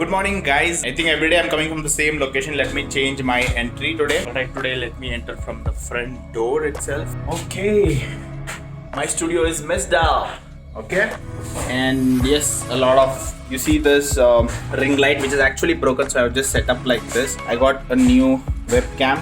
Good morning, guys. I think every day I'm coming from the same location. Let me change my entry today. Right, today let me enter from the front door itself. Okay, my studio is messed up. Okay, and yes, a lot of you see this ring light which is actually broken, so I've just set up like this. I got a new webcam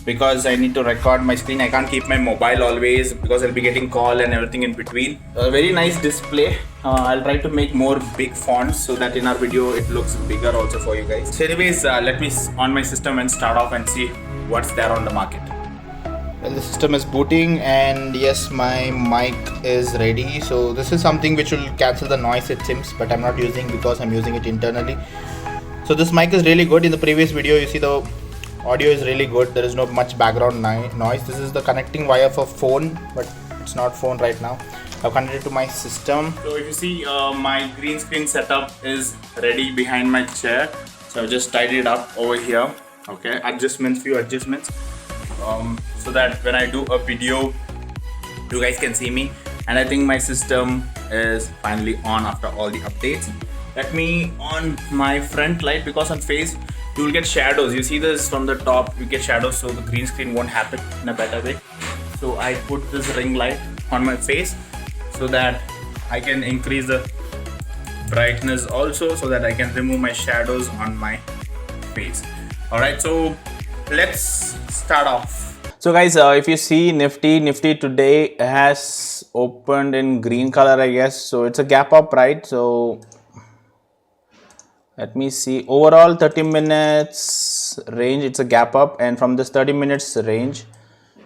because I need to record my screen. I can't keep my mobile always because I'll be getting call and everything in between. A very nice display. I'll try to make more big fonts so that in our video it looks bigger also for you guys. So anyways, let me on my system and start off and see what's there on the market. Well, the system is booting and yes, my mic is ready. So this is something which will cancel the noise it seems, but I'm not using because I'm using it internally. So this mic is really good. In the previous video you see the audio is really good. There is not much background noise. This is the connecting wire for phone, but it's not phone right now. I've connected to my system. So if you see my green screen setup is ready behind my chair. So I've just tidied it up over here. Okay, few adjustments. So that when I do a video, you guys can see me. And I think my system is finally on after all the updates. Let me on my front light because on face you will get shadows. You see this from the top, you get shadows, so the green screen won't happen in a better way. So I put this ring light on my face so that I can increase the brightness also, so that I can remove my shadows on my face. Alright, so let's start off. So guys, if you see Nifty today has opened in green color, I guess. So it's a gap up, right? So let me see, overall 30 minutes range, it's a gap up, and from this 30 minutes range,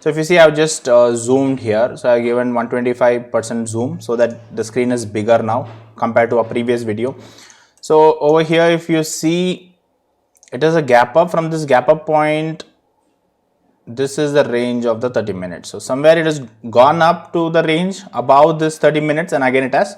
so if you see I've just zoomed here, so I've given 125% zoom so that the screen is bigger now compared to a previous video. So over here if you see, it is a gap up. From this gap up point, this is the range of the 30 minutes. So somewhere it has gone up to the range above this 30 minutes and again it has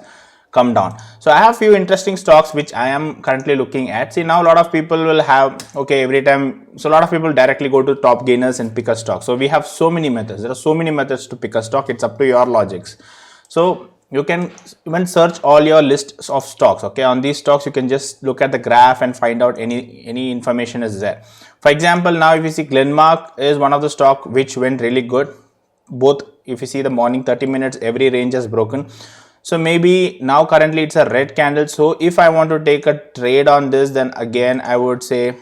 come down. So I have few interesting stocks which I am currently looking at. See, now a lot of people will have, okay, every time, so a lot of people directly go to top gainers and pick a stock. So we have so many methods. There are so many methods to pick a stock. It's up to your logics. So you can even search all your lists of stocks. Okay, on these stocks you can just look at the graph and find out any information is there. For example, now if you see, Glenmark is one of the stock which went really good. Both, if you see the morning 30 minutes, every range has broken. So maybe now currently it's a red candle. So if I want to take a trade on this, then again I would say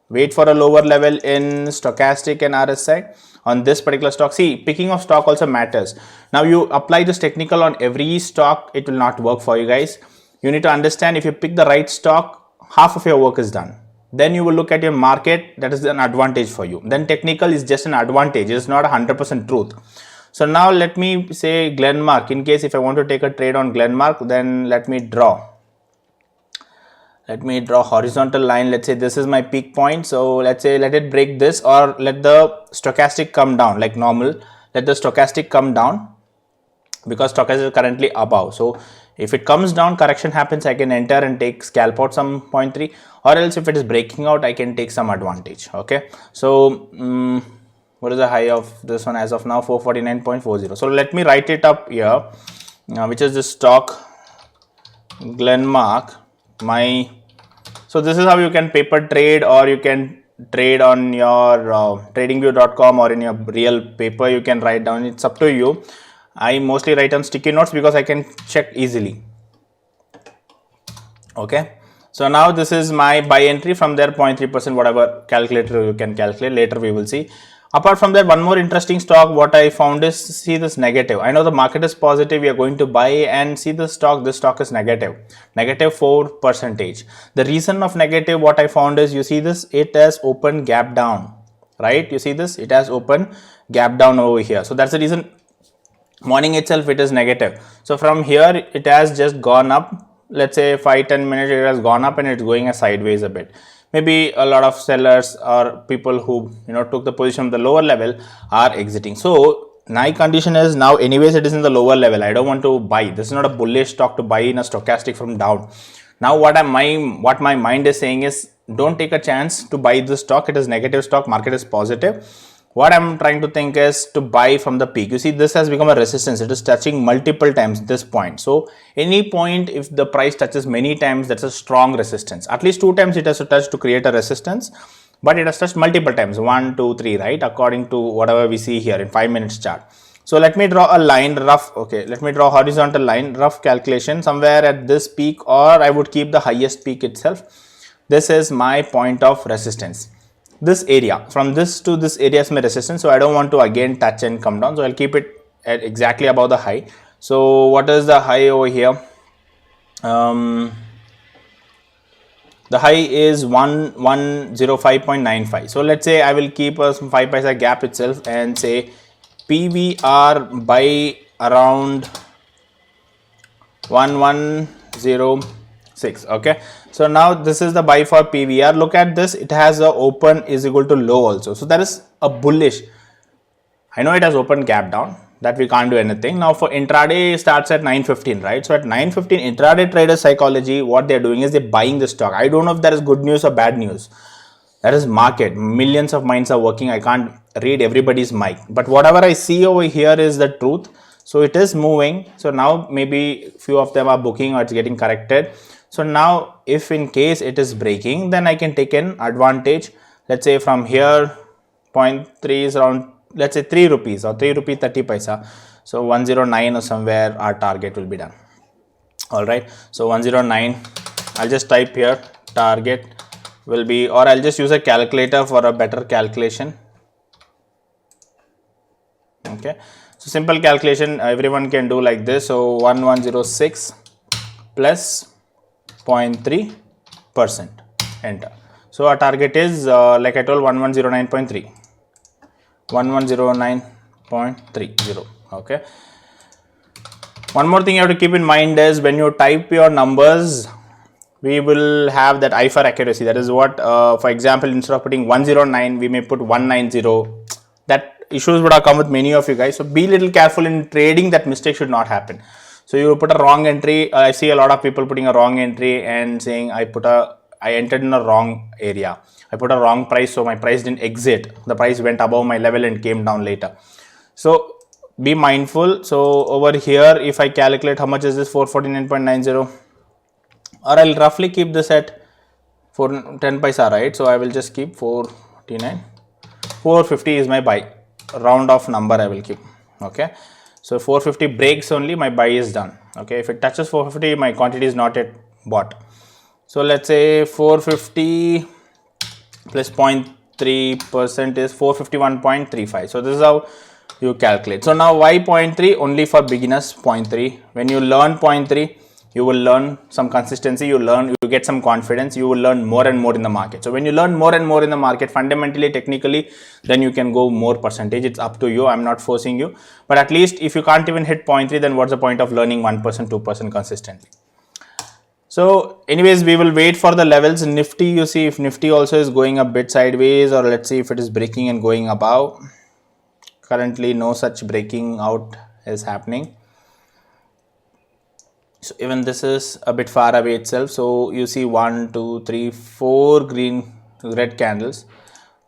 wait for a lower level in stochastic and RSI on this particular stock. See, picking of stock also matters. Now you apply this technical on every stock, it will not work for you guys. You need to understand, if you pick the right stock, half of your work is done. Then you will look at your market, that is an advantage for you. Then technical is just an advantage, it is not 100% truth. So now let me say Glenmark. In case if I want to take a trade on Glenmark, then let me draw horizontal line. Let's say this is my peak point. So let's say let it break this, or let the stochastic come down like normal. Let the stochastic come down because stochastic is currently above. So if it comes down, correction happens, I can enter and take scalp out some 0.3, or else if it is breaking out, I can take some advantage. Okay. So what is the high of this one as of now? 449.40. So let me write it up here, which is the stock Glenmark. So this is how you can paper trade, or you can trade on your tradingview.com, or in your real paper you can write down. It's up to you. I mostly write on sticky notes because I can check easily. Okay. So now this is my buy entry. From there 0.3%, whatever calculator you can calculate, later we will see. Apart from that, one more interesting stock what I found is, see this negative. I know the market is positive, we are going to buy, and see this stock is negative 4%. The reason of negative, what I found is, you see this, it has open gap down, right? You see this, it has open gap down over here. So that's the reason morning itself it is negative. So from here it has just gone up, let's say 5-10 minutes it has gone up and it's going a sideways a bit. Maybe a lot of sellers or people who took the position of the lower level are exiting. So my condition is, now anyways it is in the lower level, I don't want to buy. This is not a bullish stock to buy in a stochastic from down. Now what my mind is saying is, don't take a chance to buy this stock. It is negative stock, market is positive. what I'm trying to think is to buy from the peak. You see, this has become a resistance. It is touching multiple times this point. So any point, if the price touches many times, that's a strong resistance. At least 2 times it has to touch to create a resistance, but it has touched multiple times, 1, 2, 3, right? According to whatever we see here in 5 minutes chart. So let me draw a line rough. Okay, let me draw a horizontal line, rough calculation somewhere at this peak, or I would keep the highest peak itself. This is my point of resistance. This area, from this to this area is my resistance. So I don't want to again touch and come down. So I'll keep it at exactly above the high. So what is the high over here? The high is 1105.95. So let's say I will keep a 5 paisa gap itself and say PVR by around 1106. Okay, so now this is the buy for PVR. Look at this, it has a open is equal to low also. So that is a bullish. I know it has open gap down, that we can't do anything. Now for intraday starts at 9:15, right? So at 9:15 intraday trader psychology, what they're doing is they're buying the stock. I don't know if that is good news or bad news. That is market. Millions of minds are working. I can't read everybody's mic, but whatever I see over here is the truth. So it is moving. So now maybe few of them are booking or it's getting corrected. So now if in case it is breaking, then I can take an advantage. Let's say from here 0.3 is around, let's say 3 rupees or 3 rupee 30 paisa. So 109 or somewhere our target will be done. All right, so 109, I'll just type here target will be, or I'll just use a calculator for a better calculation. Okay, so simple calculation everyone can do like this. So 1106 plus 0.3%, enter. So our target is like I told 1109.3, 1109.30. Okay, one more thing you have to keep in mind is when you type your numbers, we will have that eye for accuracy. That is what, for example, instead of putting 109, we may put 190. That issues would have come with many of you guys. So be little careful in trading. That mistake should not happen. So you put a wrong entry. I see a lot of people putting a wrong entry and saying I entered in a wrong area. I put a wrong price, so my price didn't exit. The price went above my level and came down later. So be mindful. So over here, if I calculate how much is this, 449.90. Or I'll roughly keep this at 10 paisa, right? So I will just keep 449. 450 is my buy. Round off number I will keep. Okay. So 450 breaks only, my buy is done. Okay. If it touches 450, my quantity is not yet bought. So let's say 450 plus 0.3% is 451.35. So this is how you calculate. So now why 0.3? Only for beginners 0.3. When you learn 0.3, you will learn some consistency, you get some confidence, you will learn more and more in the market. So when you learn more and more in the market, fundamentally, technically, then you can go more percentage. It's up to you. I'm not forcing you. But at least if you can't even hit 0.3, then what's the point of learning 1%, 2% consistently? So anyways, we will wait for the levels. Nifty, you see if Nifty also is going a bit sideways, or let's see if it is breaking and going above. Currently, no such breaking out is happening. So even this is a bit far away itself. So you see 1, 2, 3, 4 red candles.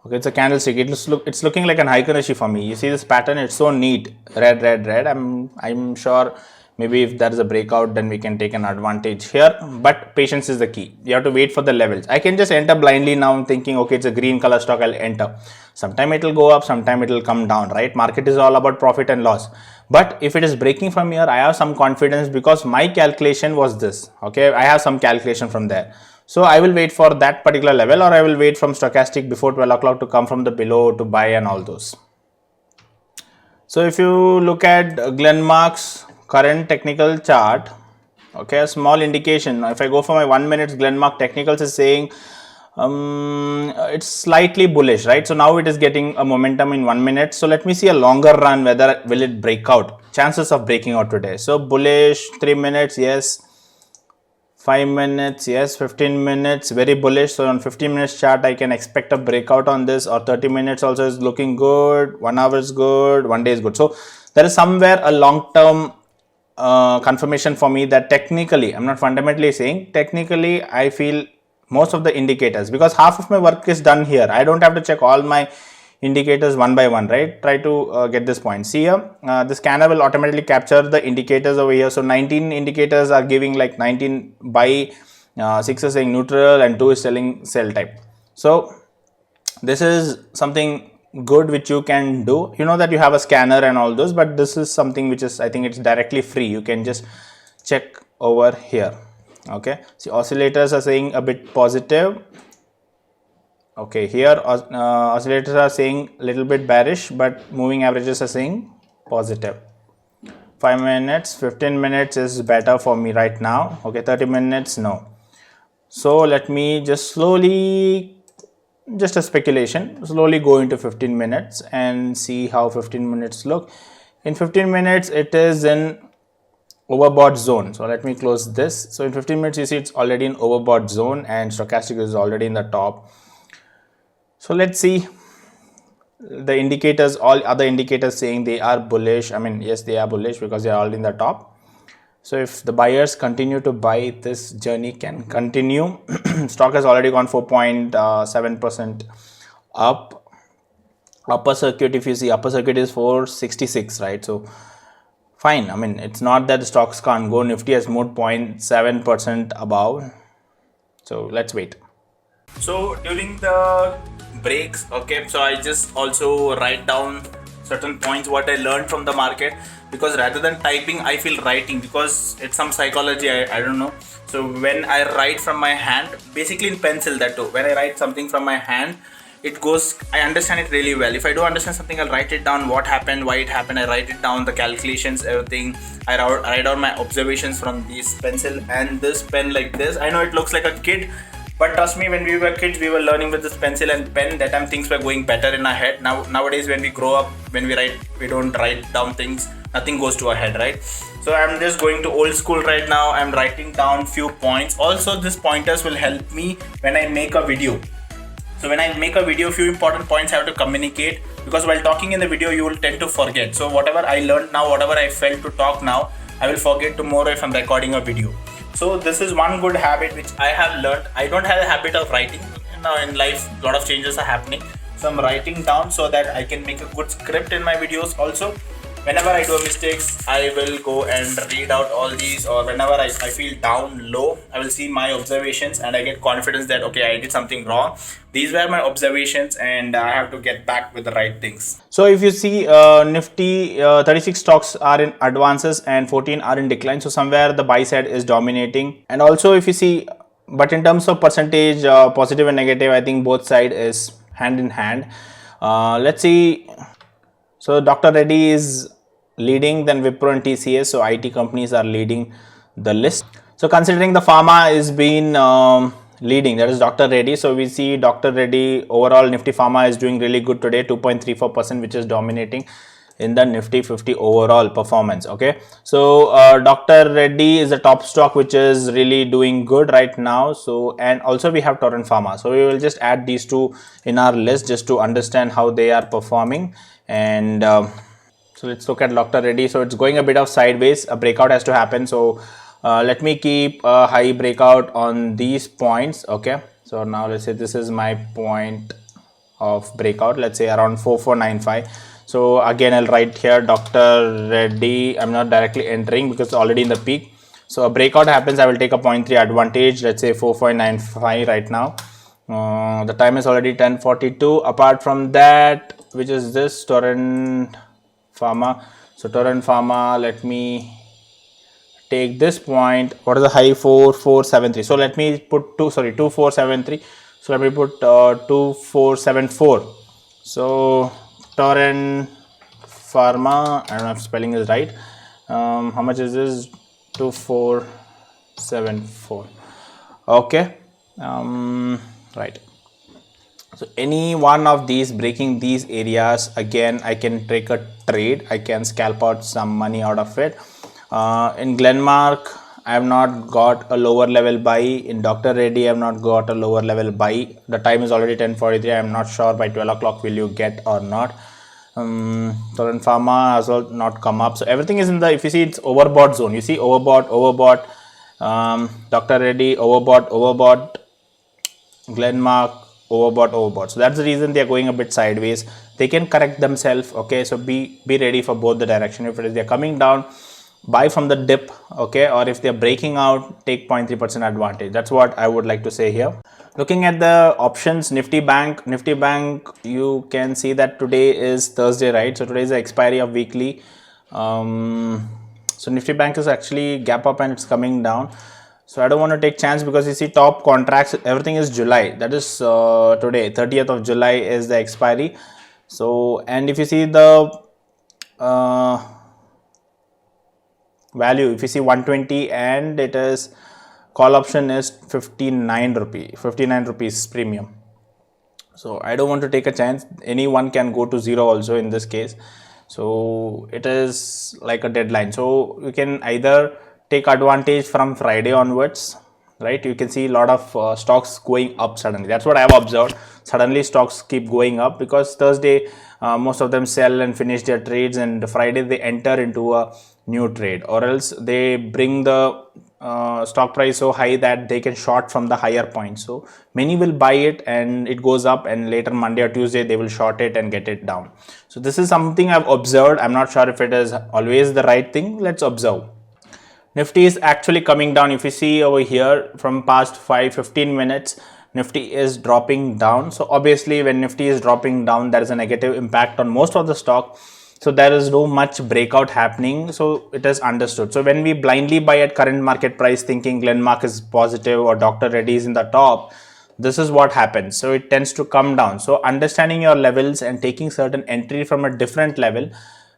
Okay, it's a candlestick. It's looking like an Heikenrishi for me. You see this pattern? It's so neat. Red, red, red. I'm sure maybe if there is a breakout, then we can take an advantage here. But patience is the key. You have to wait for the levels. I can just enter blindly now thinking, okay, it's a green color stock, I'll enter. Sometime it will go up, sometime it will come down, right? Market is all about profit and loss. But if it is breaking from here, I have some confidence because my calculation was this. Okay, I have some calculation from there. So I will wait for that particular level, or I will wait from stochastic before 12 o'clock to come from the below to buy and all those. So if you look at Glenmark's current technical chart, okay, a small indication. If I go for my 1 minute, Glenmark technicals is saying it's slightly bullish, right? So now it is getting a momentum in 1 minute. So let me see a longer run, whether will it break out, chances of breaking out today. So bullish, 3 minutes, yes. 5 minutes, yes. 15 minutes, very bullish. So on 15 minutes chart, I can expect a breakout on this, or 30 minutes also is looking good. 1 hour is good, 1 day is good. So there is somewhere a long-term confirmation for me that technically, I'm not fundamentally saying, technically I feel most of the indicators, because half of my work is done here. I don't have to check all my indicators one by one, right? Try to get this point. See here, the scanner will automatically capture the indicators over here. So 19 indicators are giving like 19 buy, 6 is saying neutral, and 2 is telling sell type. So this is something good which you can do. You know that you have a scanner and all those, but this is something which is, I think it's directly free. You can just check over here. Okay, see, oscillators are saying a bit positive. Okay, here oscillators are saying little bit bearish, but moving averages are saying positive. 5 minutes, 15 minutes is better for me right now. Okay, 30 minutes, no. So let me just slowly, just a speculation, slowly go into 15 minutes and see how 15 minutes look. In 15 minutes, it is in overbought zone. So let me close this. So in 15 minutes, you see it's already in overbought zone and stochastic is already in the top. So let's see the indicators, all other indicators saying they are bullish. I mean, yes, they are bullish because they are all in the top. So if the buyers continue to buy, this journey can continue. Stock has already gone 4.7% up. Upper circuit, if you see, upper circuit is 466, right? So fine. I mean, it's not that the stocks can't go. Nifty has moved 0.7% above. So let's wait. So during the breaks, okay, so I just also write down certain points what I learned from the market, because rather than typing I feel writing, because it's some psychology, I don't know. So when I write from my hand, basically in pencil, that too, when I write something from my hand, it goes, I understand it really well. If I don't understand something, I'll write it down, what happened, why it happened, I write it down, the calculations, everything. I write down my observations from this pencil and this pen like this. I know it looks like a kid, but trust me, when we were kids, we were learning with this pencil and pen. That time things were going better in our head. Nowadays, when we grow up, when we write, we don't write down things. Nothing goes to our head, right? So I'm just going to old school right now. I'm writing down few points. Also, these pointers will help me when I make a video. So when I make a video, few important points I have to communicate, because while talking in the video, you will tend to forget. So whatever I learned now, whatever I felt to talk now, I will forget tomorrow if I'm recording a video. So this is one good habit which I have learned. I don't have a habit of writing. Now in life, a lot of changes are happening. So I'm writing down so that I can make a good script in my videos. Also, whenever I do mistakes, I will go and read out all these, or whenever I feel down, low, I will see my observations and I get confidence that, okay, I did something wrong. These were my observations and I have to get back with the right things. So if you see Nifty, 36 stocks are in advances and 14 are in decline. So somewhere the buy side is dominating. And also if you see, but in terms of percentage, positive and negative, I think both side is hand in hand. Let's see. So Dr. Reddy is leading, then Wipro and TCS. So IT companies are leading the list. So considering the pharma is been leading, that is Dr. Reddy. So we see Dr. Reddy overall Nifty Pharma is doing really good today, 2.34%, which is dominating in the Nifty 50 overall performance. Okay, so Dr. Reddy is the top stock which is really doing good right now. So, and also we have Torrent Pharma. So we will just add these two in our list just to understand how they are performing. And so let's look at Dr. Reddy. So it's going a bit of sideways. A breakout has to happen. So let me keep a high breakout on these points. Okay, so now let's say this is my point of breakout. Let's say around 4495. So again, I'll write here Dr. Reddy. I'm not directly entering because it's already in the peak. So a breakout happens, I will take a 0.3 advantage. Let's say 4495 right now. The time is already 10:42. Apart from that, which is this Torrent Pharma. So Torrent Pharma, let me take this point. What is the high? 4473. So let me put 2473. So let me put 2474. So Torrent Pharma, I don't know if spelling is right. How much is this? 2474. Okay. Right. So any one of these breaking these areas, again I can take a trade. I can scalp out some money out of it. In Glenmark, I have not got a lower level buy. In Dr. Reddy, I have not got a lower level buy. The time is already 10:43. I am not sure by 12 o'clock will you get or not. Torrent Pharma has also not come up. So everything is in the, if you see, it's overbought zone. You see overbought. Dr. Reddy, overbought. Glenmark, overbought. So that's the reason they are going a bit sideways. They can correct themselves. Okay, so be ready for both the direction. If it is they're coming down, buy from the dip. Okay, or if they're breaking out, take 0.3% advantage. That's what I would like to say here. Looking at the options, Nifty Bank, you can see that today is Thursday, right? So today is the expiry of weekly. So Nifty Bank is actually gap up and it's coming down. So I don't want to take chance because you see top contracts, everything is July. That is today, 30th of July is the expiry. So, and if you see the value, if you see 120 and it is call option is 59 rupees premium. So I don't want to take a chance. Anyone can go to zero also in this case. So it is like a deadline. So you can either take advantage from Friday onwards, right? You can see a lot of stocks going up suddenly. That's what I have observed. Suddenly stocks keep going up because Thursday most of them sell and finish their trades, and Friday they enter into a new trade, or else they bring the stock price so high that they can short from the higher point. So many will buy it and it goes up, and later Monday or Tuesday they will short it and get it down. So this is something I've observed. I'm not sure if it is always the right thing. Let's observe. Nifty is actually coming down. If you see over here from past 5-15 minutes, Nifty is dropping down. So obviously when Nifty is dropping down, there is a negative impact on most of the stock. So there is no much breakout happening. So it is understood. So when we blindly buy at current market price thinking Glenmark is positive or DRREDDY is in the top, this is what happens. So it tends to come down. So understanding your levels and taking certain entry from a different level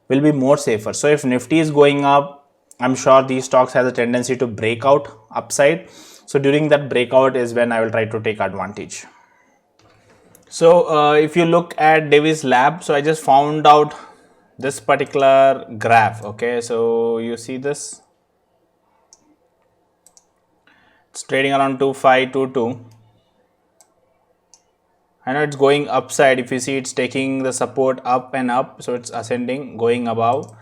will be more safer. So if Nifty is going up, I'm sure these stocks has a tendency to break out upside. So during that breakout is when I will try to take advantage. So if you look at Davis Lab, so I just found out this particular graph. Okay, so you see this, it's trading around 2522. I know it's going upside. If you see, it's taking the support up and up, so it's ascending, going above.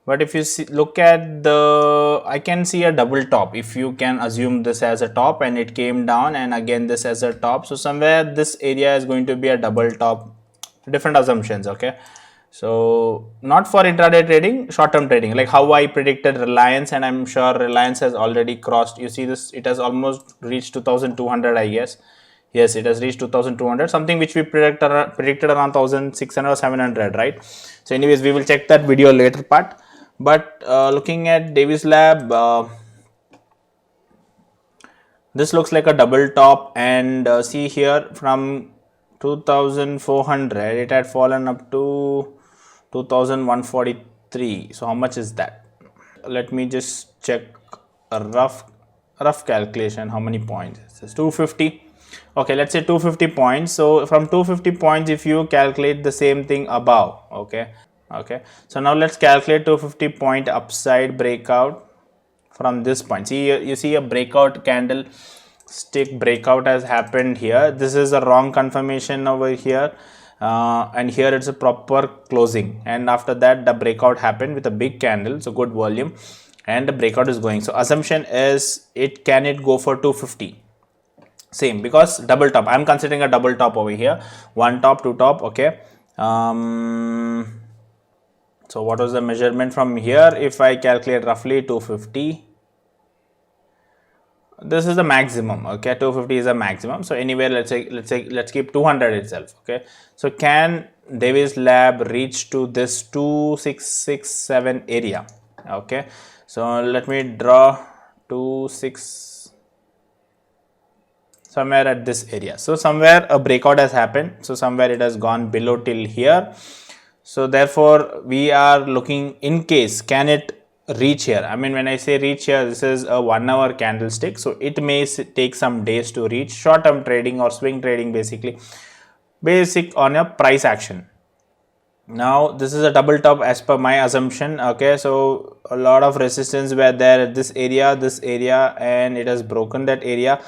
But if you see, look at the, I can see a double top. If you can assume this as a top and it came down, and again this as a top, so somewhere this area is going to be a double top. Different assumptions. Okay, so not for intraday trading, short-term trading, like how I predicted Reliance, and I'm sure Reliance has already crossed. You see this, it has almost reached 2200, I guess. Yes, it has reached 2200, something which we predicted around 1600 or 700, right? So anyways, we will check that video later part. But looking at Davis Lab, this looks like a double top, and see here from 2400 it had fallen up to 2143. So how much is that? Let me just check a rough calculation. How many points? It's 250. Okay, let's say 250 points. So from 250 points, if you calculate the same thing above, okay, so now let's calculate 250 point upside breakout from this point. See, you see a breakout candle stick breakout has happened here. This is a wrong confirmation over here, and here it's a proper closing, and after that the breakout happened with a big candle, so good volume, and the breakout is going. So assumption is can it go for 250? Same, because double top, I'm considering a double top over here, one top, two top. Okay, so what was the measurement from here? If I calculate roughly 250, this is the maximum. Okay, 250 is a maximum. So anywhere, let's keep 200 itself. Okay, so can Davis Lab reach to this 2667 area? Okay, so let me draw 26 somewhere at this area. So somewhere a breakout has happened. So somewhere it has gone below till here. So therefore we are looking, in case can it reach here. I mean, when I say reach here, this is a 1 hour candlestick, so it may take some days to reach. Short-term trading or swing trading, basically basic on a price action. Now this is a double top as per my assumption. Okay, so a lot of resistance were there at this area, and it has broken that area.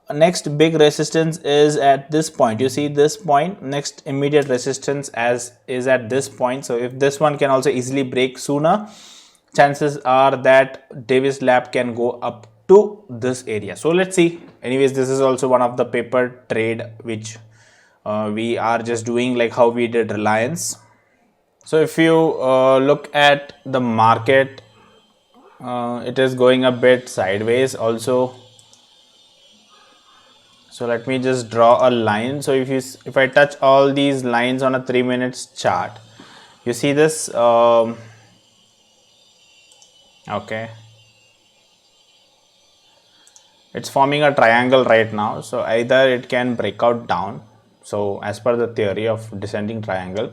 Next big resistance is at this point. You see this point, next immediate resistance is at this point. So if this one can also easily break sooner, chances are that Davis Lab can go up to this area. So let's see. Anyways, this is also one of the paper trade which we are just doing, like how we did Reliance. So if you look at the market, it is going a bit sideways also. So let me just draw a line. So if I touch all these lines on a 3 minutes chart, you see this, okay, it's forming a triangle right now. So either it can break out down. So as per the theory of descending triangle,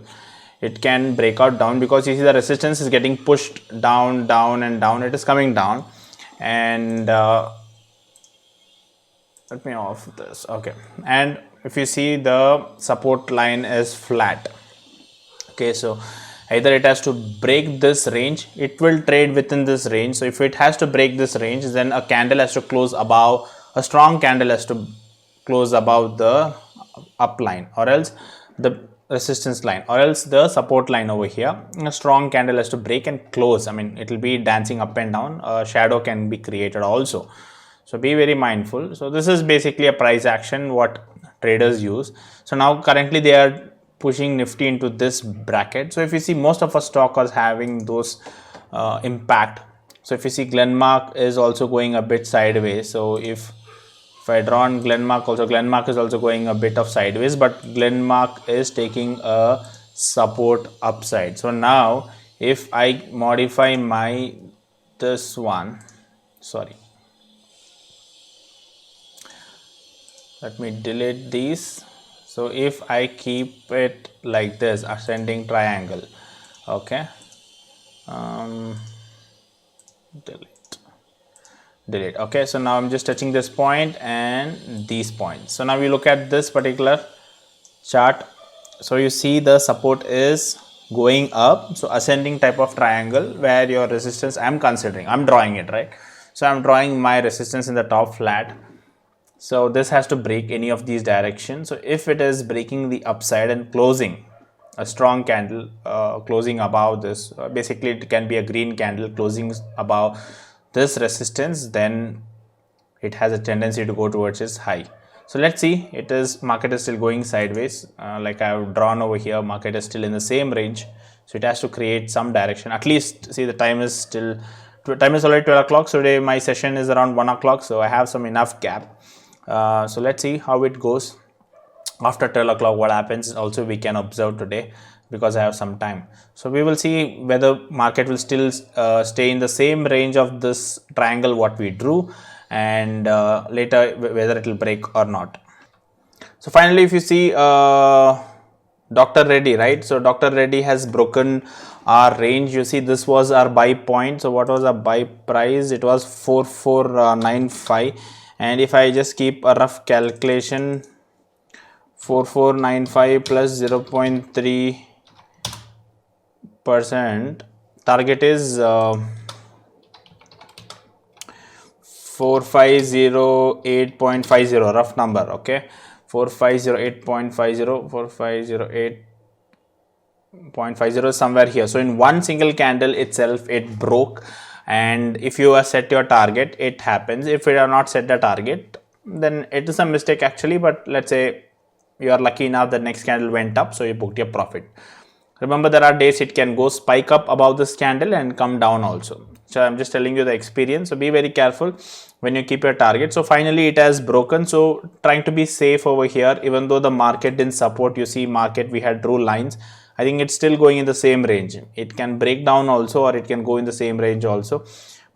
it can break out down, because you see the resistance is getting pushed down, down and down. It is coming down, and let me off this. Okay, and if you see, the support line is flat. Okay, so either it has to break this range, it will trade within this range. So if it has to break this range, then a candle has to close above, a strong candle has to close above the up line, or else the resistance line, or else the support line over here. A strong candle has to break and close. I mean, it will be dancing up and down. A shadow can be created also. So be very mindful. So this is basically a price action what traders use. So now currently they are pushing Nifty into this bracket. So if you see, most of our stock is having those impact. So if you see, Glenmark is also going a bit sideways. So if I draw on Glenmark also, Glenmark is also going a bit of sideways, but Glenmark is taking a support upside. So now if I modify this one, sorry, let me delete these. So if I keep it like this, ascending triangle, okay, delete. Okay, so now I'm just touching this point and these points. So now we look at this particular chart. So you see the support is going up. So ascending type of triangle, where your resistance, I'm considering, I'm drawing it, right? So I'm drawing my resistance in the top flat. So this has to break any of these directions. So if it is breaking the upside and closing a strong candle, closing above this, basically it can be a green candle closing above this resistance, then it has a tendency to go towards its high. So let's see, market is still going sideways. Like I have drawn over here, market is still in the same range. So it has to create some direction. At least see, the time is already 12 o'clock. So today my session is around 1 o'clock. So I have some enough gap. So let's see how it goes after 12 o'clock. What happens also we can observe today, because I have some time. So we will see whether market will still stay in the same range of this triangle what we drew, and later whether it will break or not. So finally, if you see DRREDDY, right? So DRREDDY has broken our range. You see, this was our buy point. So what was our buy price? It was 4495. And if I just keep a rough calculation, 4495 plus 0.3%, target is 4508.50, rough number, okay, 4508.50, 4508.50 somewhere here. So in one single candle itself it broke, and if you are set your target, it happens. If you are not set the target, then it is a mistake actually, but let's say you are lucky enough the next candle went up, so you booked your profit. Remember, there are days it can go spike up above this candle and come down also. So I'm just telling you the experience. So be very careful when you keep your target. So finally it has broken. So trying to be safe over here, even though the market didn't support. You see, market we had drew lines. I think it's still going in the same range. It can break down also, or it can go in the same range also.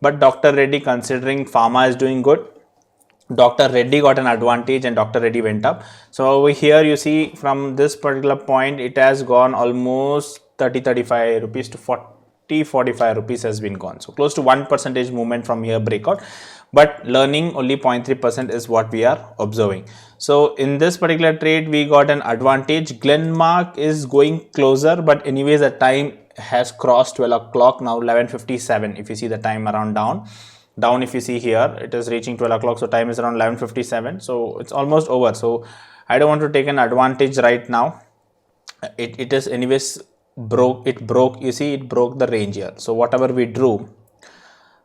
But DRREDDY, considering pharma is doing good, DRREDDY got an advantage and DRREDDY went up. So over here you see, from this particular point it has gone almost 30-35 rupees to 40-45 rupees has been gone. So close to 1% movement from here breakout, but learning only 0.3% is what we are observing. So in this particular trade we got an advantage. Glenmark is going closer, but anyways the time has crossed 12 o'clock now, 11:57. If you see the time around down, if you see here, it is reaching 12 o'clock, so time is around 11:57. So it's almost over. So I don't want to take an advantage right now. It is anyways broke. You see, it broke the range here. So whatever we drew,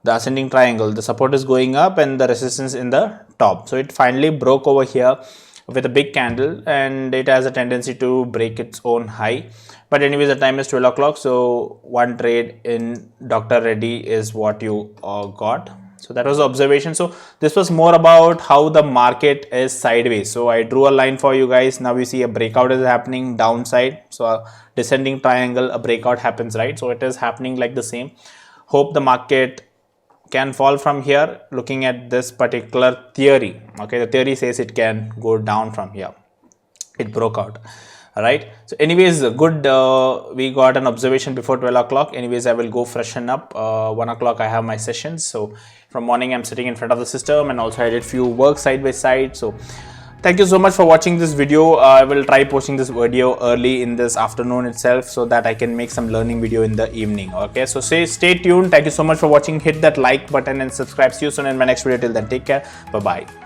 the ascending triangle, the support is going up and the resistance in the top. So it finally broke over here with a big candle, and it has a tendency to break its own high. But anyways, the time is 12 o'clock, so one trade in DRREDDY is what you got. So that was the observation. So this was more about how the market is sideways. So I drew a line for you guys. Now you see a breakout is happening downside. So a descending triangle, a breakout happens, right? So it is happening like the same. Hope the market can fall from here, looking at this particular theory. Okay, the theory says it can go down from here. It broke out. All right, so anyways, good, we got an observation before 12 o'clock. Anyways, I will go freshen up. 1 o'clock I have my sessions. So from morning I'm sitting in front of the system, and also I did few work side by side. So thank you so much for watching this video. I will try posting this video early in this afternoon itself, so that I can make some learning video in the evening. Okay, so stay tuned. Thank you so much for watching. Hit that like button and subscribe. See you soon in my next video. Till then, take care. Bye bye.